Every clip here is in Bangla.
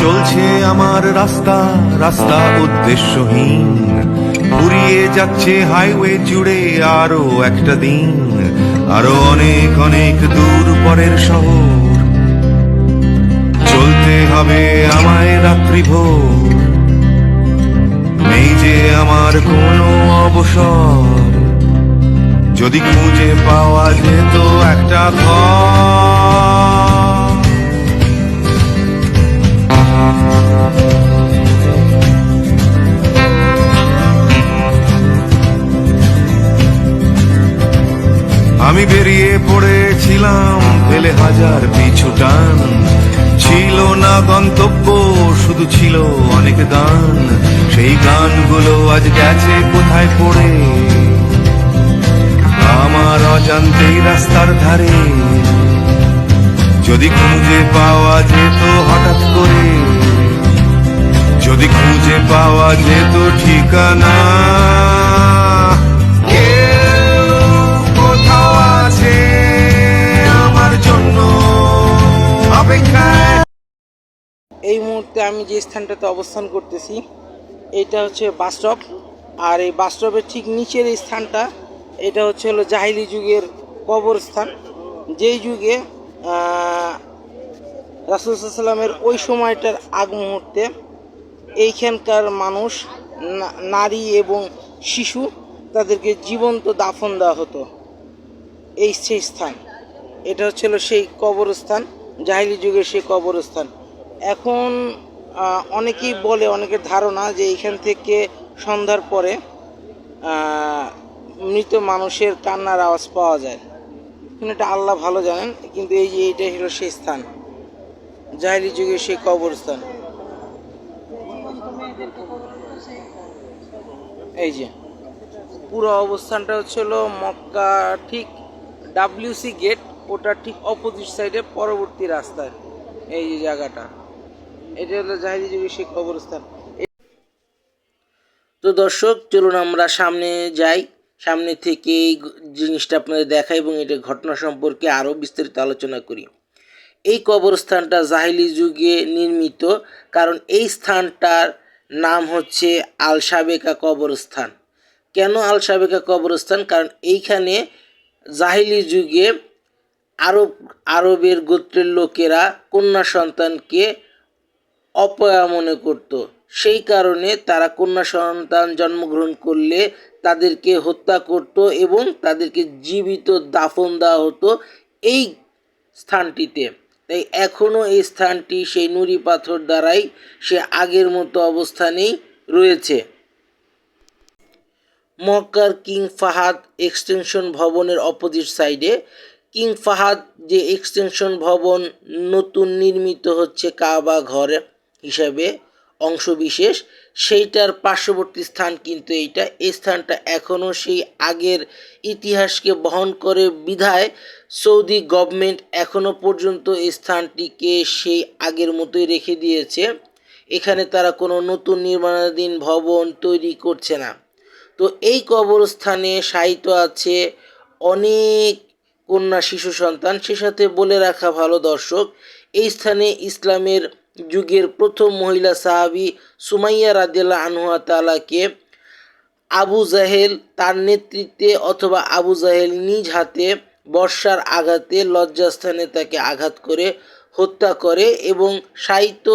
চলছে আমার রাস্তা রাস্তা উদ্দেশ্যহীন, ফুরিয়ে যাচ্ছে হাইওয়ে জুড়ে আরো একটা দিন, আরো অনেক অনেক দূর পরের শহর। চলতে হবে আমায় রাত্রি ভোর, নেই যে আমার কোনো অবসর। যদি খুঁজে পাওয়া যেত একটা ঘর। আমি বেরিয়ে পড়েছিলাম ফেলে হাজার পিছু টান, ছিল না গন্তব্য শুধু ছিল অনেক গান। সেই গানগুলো আজ গেছে কোথায় পড়ে আমার অজান্তেই রাস্তার ধারে। যদি খুঁজে পাওয়া যেত হঠাৎ করে, যদি খুঁজে পাওয়া যেত ঠিকানা, কেউ কোথাও আছে আমার জন্য অপেক্ষায়। এই মুহূর্তে আমি যে স্থানটাতে অবস্থান করতেছি এটা হচ্ছে বাস স্টপ। আর এই বাস স্টপের ঠিক নিচের এই স্থানটা এটা হচ্ছে হলো জাহিলি যুগের কবরস্থান। যেই যুগে রাসূল সাল্লাল্লাহু আলাইহি ওয়াসাল্লামের ওই সময়টার আগ মুহূর্তে এইখানকার মানুষ, নারী এবং শিশু, তাদেরকে জীবন্ত দাফন দেওয়া হতো। এই সেই স্থান, এটা হচ্ছিল সেই কবরস্থান, জাহিলি যুগের সেই কবরস্থান। এখন অনেকেই বলে, অনেকের ধারণা যে এইখান থেকে সন্ধ্যার পরে মৃত মানুষের কান্নার আওয়াজ পাওয়া যায়। কিন্তু এটা আল্লাহ ভালো জানেন। কিন্তু এই যে এইটাই হলো সেই স্থান, জাহিলি যুগের সেই কবরস্থান। এই যে পুরো অবস্থানটা হচ্ছিল মক্কা ঠিক WC গেট, ওটা ঠিক অপোজিট সাইডে পরবর্তী রাস্তায় এই যে জায়গাটা, এটা হলো জাহিলি যুগের সেই কবরস্থান। তো দর্শক, চলুন আমরা সামনে যাই, সামনে থেকে এই জিনিসটা আপনাদের দেখাই এবং এটা ঘটনা সম্পর্কে আরও বিস্তারিত আলোচনা করি। এই কবরস্থানটা জাহিলি যুগে নির্মিত, কারণ এই স্থানটার নাম হচ্ছে আল সাবেকা কবরস্থান। কেন আল সাবেকা কবরস্থান? কারণ এইখানে জাহিলি যুগে আরবের গোত্রের লোকেরা কন্যা সন্তানকে অপয়া মনে করত। সেই কারণে তারা কন্যা সন্তান জন্মগ্রহণ করলে তাদেরকে হত্যা করত এবং তাদেরকে জীবিত দাফন দেওয়া হতো এই স্থানটিতে। তাই এখনও এই স্থানটি সেই নুড়ি পাথর দ্বারাই সে আগের মতো অবস্থানেই রয়েছে। মক্কার কিং ফাহাদ এক্সটেনশন ভবনের অপোজিট সাইডে কিং ফাহাদ যে এক্সটেনশন ভবন নতুন নির্মিত হচ্ছে কাবা ঘর হিসাবে অংশবিশেষ, সেইটার পার্শ্ববর্তী স্থান কিন্তু এইটা। এই স্থানটা এখনও সেই আগের ইতিহাসকে বহন করে বিধায় সৌদি গভর্নমেন্ট এখনও পর্যন্ত এই স্থানটিকে সেই আগের মতোই রেখে দিয়েছে। এখানে তারা কোনো নতুন নির্মাণাধীন ভবন তৈরি করছে না। তো এই কবরস্থানে শায়িত আছে অনেক কন্যা শিশু সন্তান। সে সাথে বলে রাখা ভালো দর্শক, এই স্থানে ইসলামের যুগের প্রথম মহিলা সাহাবী সুমাইয়া রাদিয়াল্লাহু আনহা তাআলাকে আবু জাহেল তার নেতৃত্বে অথবা আবু জাহেল নিজ হাতে বর্ষার আঘাতে লজ্জাস্থানে তাকে আঘাত করে হত্যা করে এবং শায়িত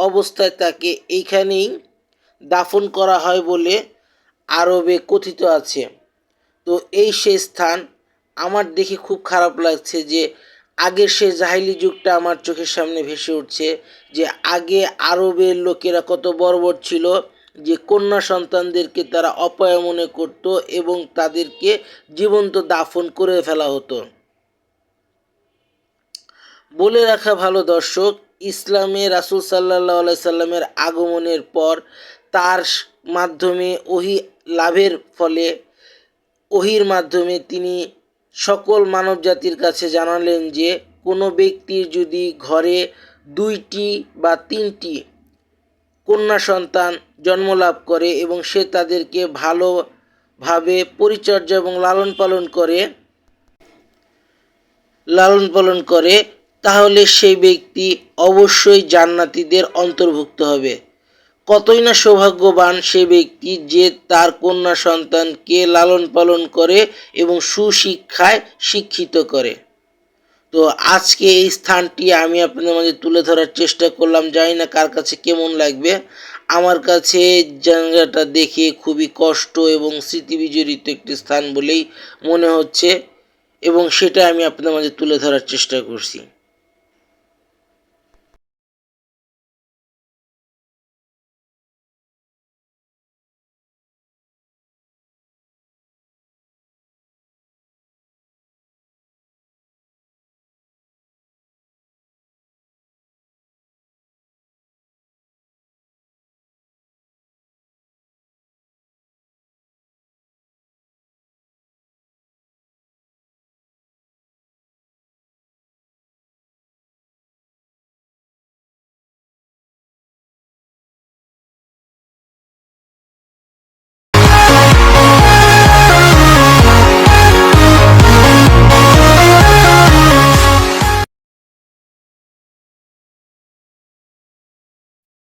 অবস্থায় তাকে এইখানেই দাফন করা হয় বলে আরবে কথিত আছে। তো এই সেই স্থান। আমার দেখে খুব খারাপ লাগছে যে আগের সে জাহিলি যুগটা আমার চোখের সামনে ভেসে উঠছে, যে আগে আরবের লোকেরা কত বর্বর ছিল, যে কন্যা সন্তানদেরকে তারা অপয়া মনে করত এবং তাদেরকে জীবন্ত দাফন করে ফেলা হতো। বলে রাখা ভালো দর্শক, ইসলামে রাসূল সাল্লাল্লাহু আলাইহি সাল্লামের আগমনের পর তার মাধ্যমে ওহী লাভের ফলে ওহীর মাধ্যমে তিনি সকল মানব জাতির কাছে জানালেন যে কোনো ব্যক্তির যদি ঘরে 2টি বা 3টি কন্যা সন্তান জন্মলাভ করে এবং সে তাদেরকে ভালোভাবে পরিচর্যা এবং লালন পালন করে তাহলে সেই ব্যক্তি অবশ্যই জান্নাতীদের অন্তর্ভুক্ত হবে। কতই না সৌভাগ্যবান সে ব্যক্তি যে তার কন্যা সন্তানকে লালন পালন করে এবং সুশিক্ষায় শিক্ষিত করে। তো আজকে এই স্থানটি আমি আপনাদের মাঝে তুলে ধরার চেষ্টা করলাম, জানি না কার কাছে কেমন লাগবে। আমার কাছে জায়গাটা দেখে খুবই কষ্ট এবং স্মৃতিবিজড়িত একটি স্থান বলেই মনে হচ্ছে এবং সেটা আমি আপনাদের মাঝে তুলে ধরার চেষ্টা করছি।